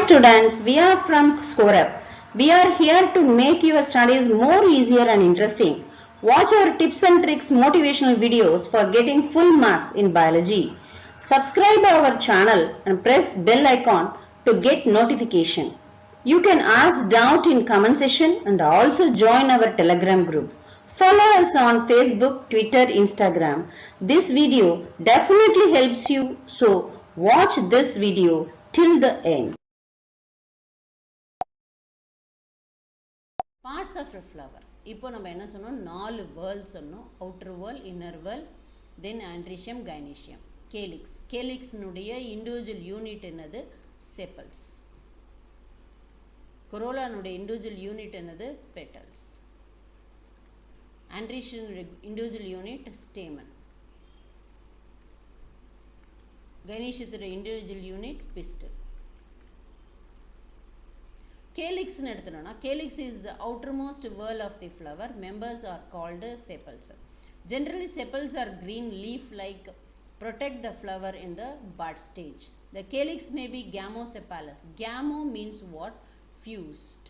students, we are from ScoreUp. We are here to make your studies more easier and interesting. Watch our tips and tricks motivational videos for getting full marks in biology. Subscribe our channel and press bell icon to get notification. You can ask doubt in comment section and also join our Telegram group. Follow us on Facebook, Twitter, Instagram. This video definitely helps you, so watch this video till the end. Parts of a flower. இப்போ நம்ம என்ன சொன்னோம், 4 whorl சொன்னோம். Outer whorl, inner whorl, then androecium, gynoecium. Calyx. கேலிக்ஸ்னுடைய individual unit என்னது? Sepals. கொரோலானுடைய individual unit என்னது? Petals. ஆண்ட்ரிஷியனுடைய இண்டிவிஜுவல் யூனிட் ஸ்டேமன். கைனீஷியத்துடைய இண்டிவிஜுவல் யூனிட் பிஸ்டல். Calyx னு எடுத்தோம்னா, calyx is the outermost whorl of the flower. Members are called sepals. Generally, sepals are green leaf-like, protect the flower in the bud stage. The calyx may be gamosepalous. Gamo means what? Fused.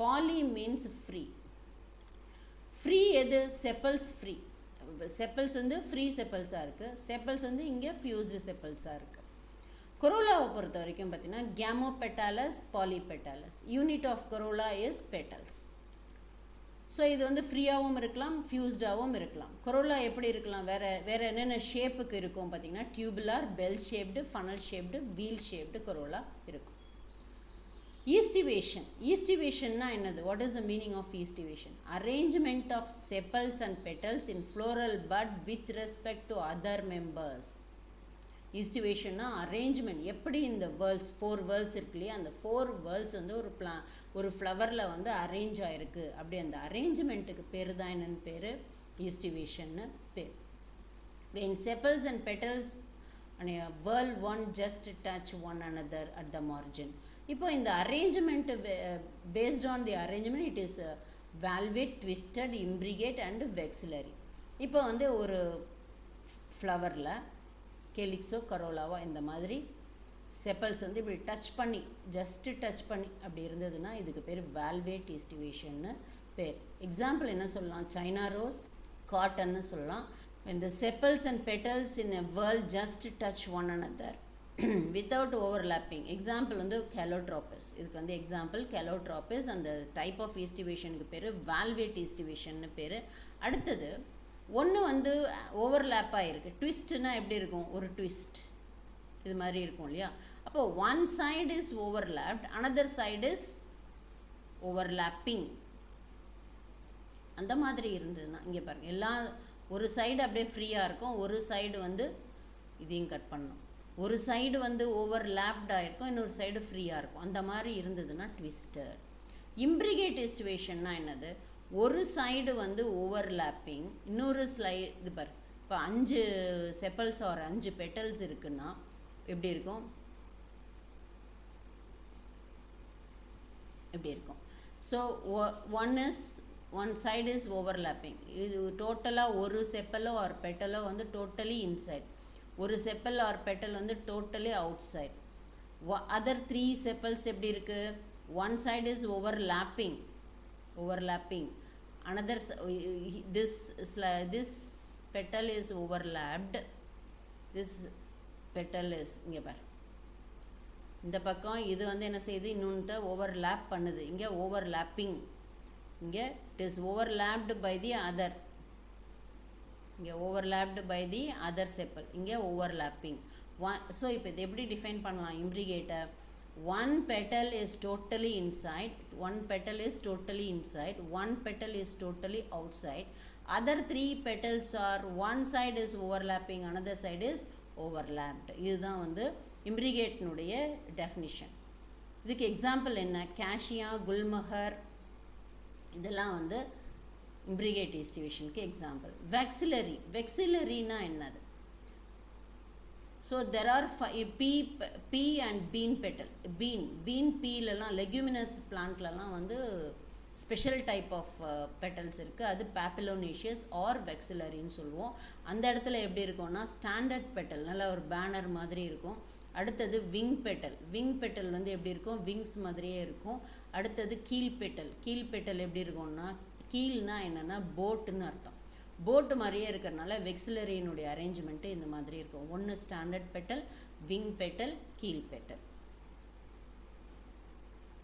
Poly means free. Free எது? Sepals free. Sepals வந்து free sepals இருக்கு. Sepals வந்து இங்க fused sepals இருக்கு. கொரோலாவை பொறுத்த வரைக்கும் பார்த்தீங்கன்னா gamopetalous, polypetalous. Unit of corolla is petals. So இது வந்து ஃப்ரீயாகவும் இருக்கலாம், ஃபியூஸ்டாகவும் இருக்கலாம். கொரோலா எப்படி இருக்கலாம்? வேறு என்னென்ன ஷேப்புக்கு இருக்கும் பார்த்தீங்கன்னா tubular, bell shaped, funnel shaped, wheel shaped corolla இருக்கும். ஈஸ்டிவேஷன். ஈஸ்டிவேஷன்னா என்னது? What is the meaning of aestivation? Arrangement of sepals and petals in floral bud with respect to other members. ஈஸ்டிவேஷன்னா அரேஞ்ச்மெண்ட். எப்படி இந்த வேர்ல்ஸ் 4 வேர்ல்ஸ் இருக்கு இல்லையா, அந்த 4 வேர்ல்ஸ் வந்து ஒரு ஃப்ளவரில் வந்து அரேஞ்ச் ஆகிருக்கு. அப்படி அந்த அரேஞ்ச்மெண்ட்டுக்கு பேர் தான் என்னென்னு பேர்? ஈஸ்டிவேஷன்னு பேர். when sepals and petals and a whirl one just touch one another at the margin. இப்போ இந்த arrangement based on the arrangement it is valvate, twisted, imbricate and vexillary. இப்போ வந்து ஒரு ஃப்ளவரில் கேலிக்ஸோ கரோலாவோ இந்த மாதிரி செப்பல்ஸ் வந்து இப்படி டச் பண்ணி, ஜஸ்ட்டு டச் பண்ணி அப்படி இருந்ததுன்னா இதுக்கு பேர் வால்வேட் ஈஸ்டிவேஷன்னு பேர். எக்ஸாம்பிள் என்ன சொல்லலாம்? சைனா ரோஸ், காட்டன்னு சொல்லலாம். இந்த chappals and petals in a whirl just touch one another without overlapping. Example வந்து கெலோட்ராபிஸ். இதுக்கு வந்து எக்ஸாம்பிள் கெலோட்ராபிஸ். அந்த டைப் ஆஃப் ஈஸ்டிவேஷனுக்கு பேர் வால்வேட் ஈஸ்டிவேஷன்னு பேர். அடுத்தது ஒன்று வந்து ஓவர்லேப்பாக இருக்குது. ட்விஸ்ட்னா எப்படி இருக்கும்? ஒரு ட்விஸ்ட் இது மாதிரி இருக்கும் இல்லையா? அப்போது one side is overlapped, another side is overlapping. அந்த மாதிரி இருந்ததுன்னா இங்கே பாருங்கள், எல்லா ஒரு சைடு அப்படியே ஃப்ரீயாக இருக்கும், ஒரு சைடு வந்து இதையும் கட் பண்ணணும். ஒரு சைடு வந்து ஓவர்லேப்டாக இருக்கும், இன்னொரு சைடு ஃப்ரீயாக இருக்கும். அந்த மாதிரி இருந்ததுன்னா ட்விஸ்டட். இம்ப்ரிகேட் ஈஸ்டிவேஷன்னா என்னது? ஒரு சைடு வந்து ஓவர்லேப்பிங், இன்னொரு ஸ்லைடு இது பாரு. இப்போ 5 செப்பல்ஸ் ஆர் 5 பெட்டல்ஸ் இருக்குன்னா எப்படி இருக்கும்? எப்படி இருக்கும்? So one side is overlapping. இது டோட்டலாக ஒரு செப்பலோ ஆர் பெட்டலோ வந்து டோட்டலி இன்சைட், ஒரு செப்பல் ஆர் பெட்டல் வந்து totally outside. Other 3 sepals எப்படி இருக்குது? One side is overlapping, another this petal is overlapped, this petal is இங்கே பார், இந்த பக்கம் இது வந்து என்ன செய்யுது? இன்னொன்று ஓவர்லேப் பண்ணுது. இங்கே ஓவர்லேப்பிங், இங்கே it is overlapped by the other, இங்கே overlapped by the other sepal, இங்கே ஓவர்லேப்பிங். ஸோ இப்போ இது எப்படி டிஃபைன் பண்ணலாம்? இம்ப்ரிகேட்டை one petal is totally inside, one petal is totally inside, one petal is totally outside. Other 3 petals are one side is overlapping, another side is overlapped. இதுதான் வந்து இம்ப்ரிகேட்னுடைய definition. இதுக்கு example என்ன? Cassia, gulmohar இதெல்லாம் வந்து இம்ப்ரிகேட் ஈஸ்டிவேஷனுக்கு example. Vexillary. வெக்ஸிலரினா என்னது? So there are pea and bean petal. Bean பீலெலாம் லெக்யூமினஸ் பிளான்ட்லலாம் வந்து ஸ்பெஷல் டைப் ஆஃப் பெட்டல்ஸ் இருக்குது. அது பாப்பிலோனேஷியஸ் ஆர் வெக்ஸிலரின்னு சொல்லுவோம். அந்த இடத்துல எப்படி இருக்கும்னா ஸ்டாண்டர்ட் பெட்டல், நல்ல ஒரு பேனர் மாதிரி இருக்கும். அடுத்தது விங் பெட்டல். விங் பெட்டல் வந்து எப்படி இருக்கும், விங்ஸ் மாதிரியே இருக்கும். அடுத்தது கீல் பெட்டல். கீல் பெட்டல் எப்படி இருக்கும்னா, கீல்னா என்னென்னா போட்டுன்னு அர்த்தம். போட்டு மாதிரியே இருக்கிறனால வெக்ஸிலரியினுடைய அரேஞ்ச்மெண்ட்டு இந்த மாதிரி இருக்கும். ஒன்று ஸ்டாண்டர்ட் பெட்டல், விங் பெட்டல், கீல் பெட்டல்.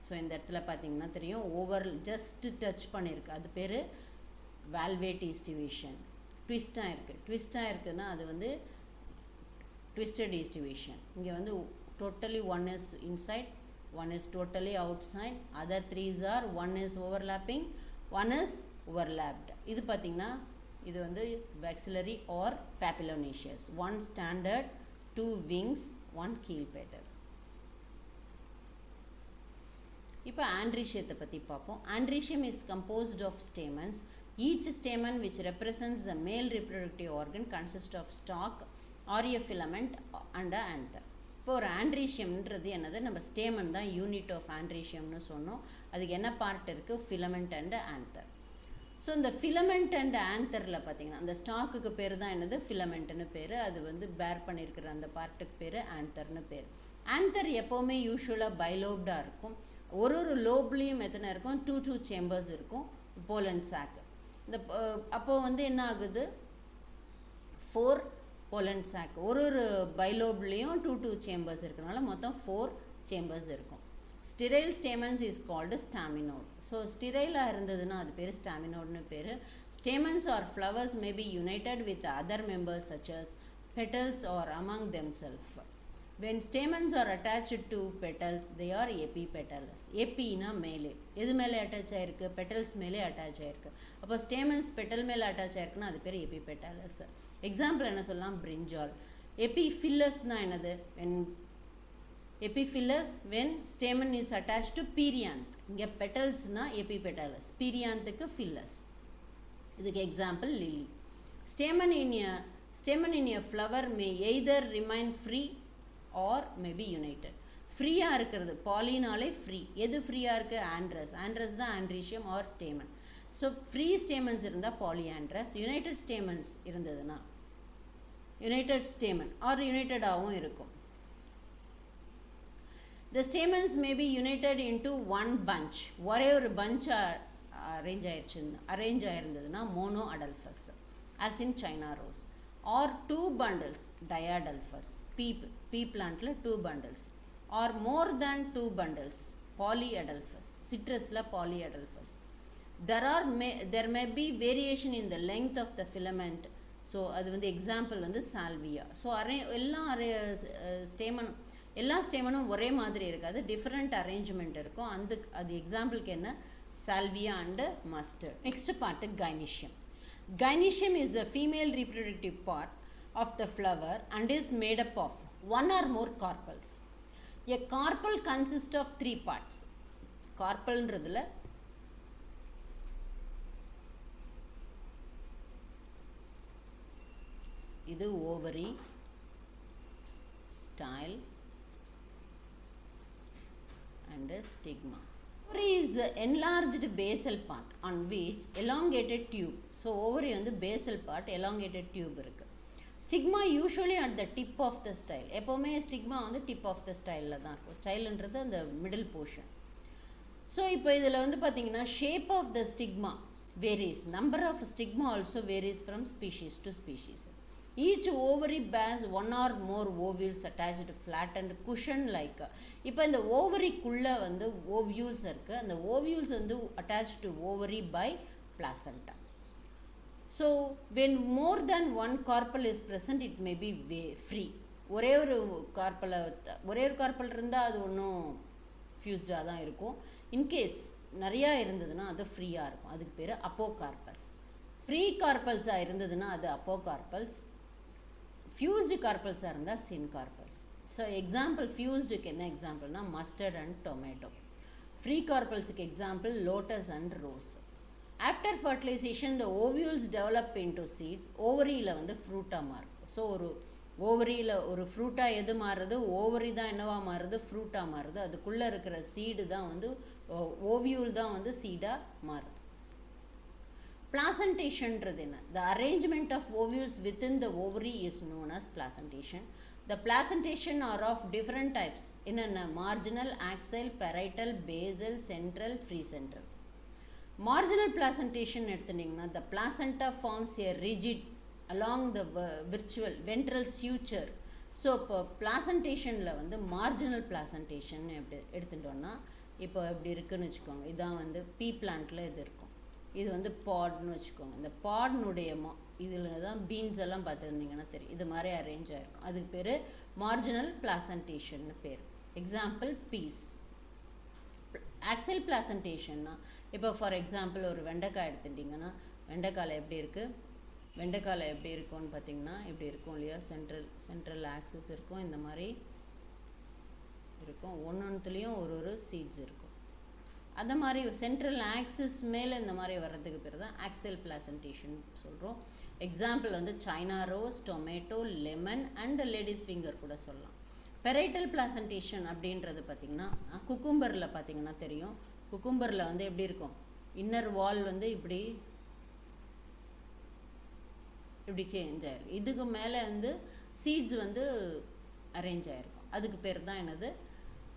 ஸோ இந்த இடத்துல பார்த்தீங்கன்னா தெரியும், ஓவர் ஜஸ்ட் டச் பண்ணியிருக்கு, அது பேர் வால்வேட் ஈஸ்டிவேஷன். ட்விஸ்டாக இருக்குது. ட்விஸ்டாக இருக்குதுன்னா அது வந்து ட்விஸ்டட் ஈஸ்டிவேஷன். இங்கே வந்து totally one is inside, one is totally outside, other threes are one is overlapping, one is overlapped. இது பார்த்திங்கன்னா இது வந்து vexillary or papilionaceous. One standard, two wings, one keel petal. இப்போ ஆண்ட்ரீஷியத்தை பற்றி பார்ப்போம். Androecium is composed of stamens. Each stamen which represents a male reproductive organ consist of stalk or a filament and a anther. இப்போ ஒரு ஆண்ட்ரீஷியம்ன்றது என்னது, நம்ம stamen தான் unit of ஆண்ட்ரீஷியம்னு சொன்னோம். அதுக்கு என்ன பார்ட் இருக்குது, ஃபிலமெண்ட் அண்ட் ஆந்தர். ஸோ இந்த ஃபிலமெண்ட் அண்ட் ஆந்தரில் பார்த்தீங்கன்னா அந்த ஸ்டாக்குக்கு பேர் தான் என்னது, ஃபிலமெண்ட்னு பேர். அது வந்து பேர் பண்ணியிருக்கிற அந்த பார்ட்டுக்கு பேர் ஆந்தர்னு பேர். ஆந்தர் எப்போவுமே யூஸ்வலாக பைலோப்டாக இருக்கும். ஒரு லோப்லேயும் எத்தனை இருக்கும், 2 சேம்பர்ஸ் இருக்கும். போலன் சாக்கு இந்த அப்போது வந்து என்ன ஆகுது, 4 போலன் சாக். ஒரு பைலோப்லேயும் 2 சேம்பர்ஸ் இருக்கிறனால மொத்தம் 4 சேம்பர்ஸ் இருக்கும். Sterile stamens is called staminode. So ஸ்டிரைலாக இருந்ததுன்னா அது பேர் ஸ்டாமினோட்னு பேர். Stamens are flowers may be united with other members such as petals or among themselves. When stamens are attached to petals, they are epipetals. Epiனா மேலே, எது மேலே அட்டாச் ஆயிருக்கு, பெட்டல்ஸ் மேலே அட்டாச் ஆயிருக்கு. அப்போ ஸ்டேமன்ஸ் பெட்டல் மேலே அட்டாச் ஆயிருக்குன்னா அது பேர் எபிபெட்டலஸ். எக்ஸாம்பிள் என்ன சொல்லலாம், பிரிஞ்சால். எபிஃபில்லஸ்னா என்னது, எபிஃபில்லஸ் when stamen is attached to perianth. இங்கே பெட்டல்ஸ்னா எபிபெட்டலஸ், பீரியாந்துக்கு ஃபில்லஸ். இதுக்கு example lily. Stamen in a flower may either remain free or may be united. ஃப்ரீயாக இருக்கிறது பாலினாலே ஃப்ரீ. எது ஃப்ரீயாக இருக்குது, ஆண்ட்ரஸ். ஆண்ட்ரஸ் தான் androecium or stamen. So free stamens இருந்தால் பாலிஆண்ட்ரஸ். யுனைடெட் ஸ்டேமன்ஸ் இருந்ததுன்னா யுனைடெட் ஸ்டேமன் ஆர் யுனைடடாகவும் இருக்கும். The stamens may be united into one bunch. ஒரே ஒரு பஞ்ச் அரேஞ்ச் ஆயிருந்ததுன்னா monadelphous, as in China rose. Or 2 bundles, diadelphus. Pea plantல 2 bundles. Or more than 2 bundles, polyadelphus. Citrusல polyadelphus. There may be variation in the length of the filament. So அது வந்து example வந்து salvia. So எல்லா ஸ்டேமனும் ஒரே மாதிரி இருக்காது, different arrangement இருக்கும். அது எக்ஸாம்பிளுக்கு என்ன, salvia and mustard. Next part gynoecium. Gynoecium is the female reproductive part of the flower and is made up of one or more carpels. A carpel consists of 3 parts. Carpelன்றதுல இது ovary, style and stigma. Ovary is the enlarged basal part on which elongated tube. So ovary வந்து basal part, elongated tube இருக்கு. Stigma usually at the tip of the style. எப்போவுமே stigma வந்து tip of the styleல தான் இருக்கும். ஸ்டைல்ன்றது அந்த middle portion. So இப்போ இதில் வந்து பார்த்தீங்கன்னா shape of the stigma varies. Number of stigma also varies from species to species. Each ovary bears one or more ovules attached flat and cushion like. இப்போ இந்த ஓவரிக்குள்ளே வந்து ஓவியூல்ஸ் இருக்குது. அந்த ஓவியூல்ஸ் வந்து attached to ovary by placenta. So when more than one carpel is present, it may be free. ஒரே ஒரு carpal இருந்தால் அது ஒன்றும் ஃபியூஸ்டாக தான் இருக்கும். இன்கேஸ் நிறையா இருந்ததுன்னா அது ஃப்ரீயாக இருக்கும். அதுக்கு பேர் அப்போகார்பல்ஸ். ஃப்ரீ கார்பல்ஸாக இருந்ததுன்னா அது அப்போகார்பல்ஸ். ஃபியூஸ்டு கார்பல்ஸாக இருந்தால் சின்கார்பல்ஸ். ஸோ எக்ஸாம்பிள் ஃபியூஸ்டுக்கு என்ன எக்ஸாம்பிள்னா மஸ்டர்ட் அண்ட் டொமேட்டோ. ஃப்ரீ கார்பல்ஸுக்கு example lotus and rose. After fertilization the ovules develop into seeds. ஓவரியில் வந்து ஃப்ரூட்டாக மாறும். ஸோ ஒரு ஓவரியில் ஒரு ஃப்ரூட்டாக எது மாறுறது, ஓவரி தான் என்னவாக மாறுது, ஃப்ரூட்டாக மாறுது. அதுக்குள்ளே இருக்கிற சீடு தான் வந்து ஓவியூல் தான் வந்து சீடாக மாறுது. Placentation என்ன? The arrangement of ovules within the ovary is known as placentation. The placentation are of different types in a marginal, axial, parietal, basal, central, free central. Marginal placentation எடுத்துட்டீங்கன்னா the placenta forms a rigid along the ventral suture. So இப்போ பிளாசன்டேஷனில் வந்து marginal placentation எப்படி எடுத்துட்டோன்னா இப்போ எப்படி இருக்குன்னு வச்சுக்கோங்க. இதான் வந்து பீ பிளான்ட்டில் இது இருக்கும். இது வந்து பாட்னு வச்சுக்கோங்க. இந்த பாட்னுடைய இதில் தான் பீன்ஸ் எல்லாம் பார்த்துருந்தீங்கன்னா தெரியும். இது மாதிரி அரேஞ்ச் ஆகிருக்கும். அதுக்கு பேர் மார்ஜினல் பிளாசன்டேஷன்னு பேர். Example piece. ஆக்சல் பிளாசன்டேஷன்னா இப்போ ஃபார் எக்ஸாம்பிள் ஒரு வெண்டைக்காய் எடுத்துட்டிங்கன்னா வெண்டைக்காயில் எப்படி இருக்குது, வெண்டைக்காயில் எப்படி இருக்கும்னு பார்த்தீங்கன்னா இப்படி இருக்கும் இல்லையா, சென்ட்ரல் ஆக்சிஸ் இருக்கும், இந்த மாதிரி இருக்கும். ஒன்றுத்துலேயும் ஒரு சீட்ஸ் இருக்கும். அந்த மாதிரி சென்ட்ரல் ஆக்சிஸ் மேலே இந்த மாதிரி வர்றதுக்கு பேர் தான் ஆக்சல் பிளாசன்டேஷன் சொல்கிறோம். எக்ஸாம்பிள் வந்து China rose, tomato, lemon and ladies finger கூட சொல்லலாம். பெரைட்டல் பிளாசன்டேஷன் அப்படின்றது பார்த்திங்கன்னா குக்கும்பரில் பார்த்திங்கன்னா தெரியும். குக்கும்பரில் வந்து எப்படி இருக்கும், இன்னர் வால் வந்து இப்படி சேஞ்ச் ஆகிருக்கும். இதுக்கு மேலே வந்து சீட்ஸ் வந்து அரேஞ்ச் ஆகிருக்கும். அதுக்கு பேர் தான் என்னது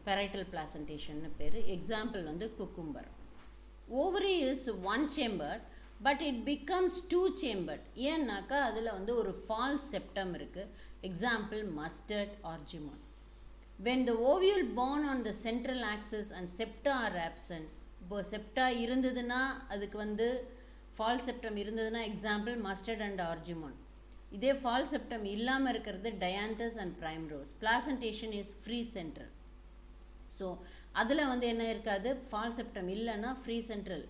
பெரைட்டல் பிளாசன்டேஷன்னு பேர். எக்ஸாம்பிள் வந்து cucumber. Ovary is one chambered but it becomes two chambered. ஏன்னாக்கா அதில் வந்து ஒரு ஃபால்ஸ் செப்டம் இருக்குது. Example mustard argemone. When the ovule born on the central axis and septa are absent. இப்போ செப்டா இருந்ததுன்னா அதுக்கு வந்து ஃபால் செப்டம் இருந்ததுன்னா எக்ஸாம்பிள் மஸ்டர்ட் அண்ட் ஆர்ஜிமான். இதே ஃபால் செப்டம் இல்லாமல் இருக்கிறது dianthus and primrose. Placentation is free central. So அதில் வந்து என்ன இருக்காது, ஃபால் செப்டம் இல்லைன்னா ஃப்ரீ சென்ட்ரல்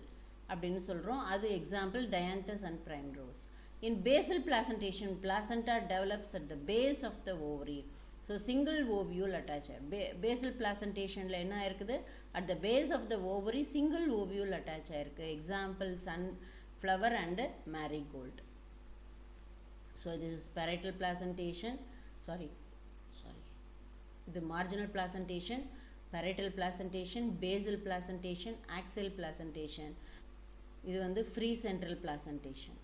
அப்படின்னு சொல்கிறோம். அது example dianthus and primrose. In basal placentation placenta develops at the base of the ovary. So single ovule attach basal பிளாசன்டேஷனில் என்ன இருக்குது, at the base of the ovary single ovule attach ஆயிருக்கு. Example sunflower and marigold. So this is parietal placentation, sorry இது marginal placentation, parietal placentation, basal placentation, axial placentation. இது வந்து free central placentation.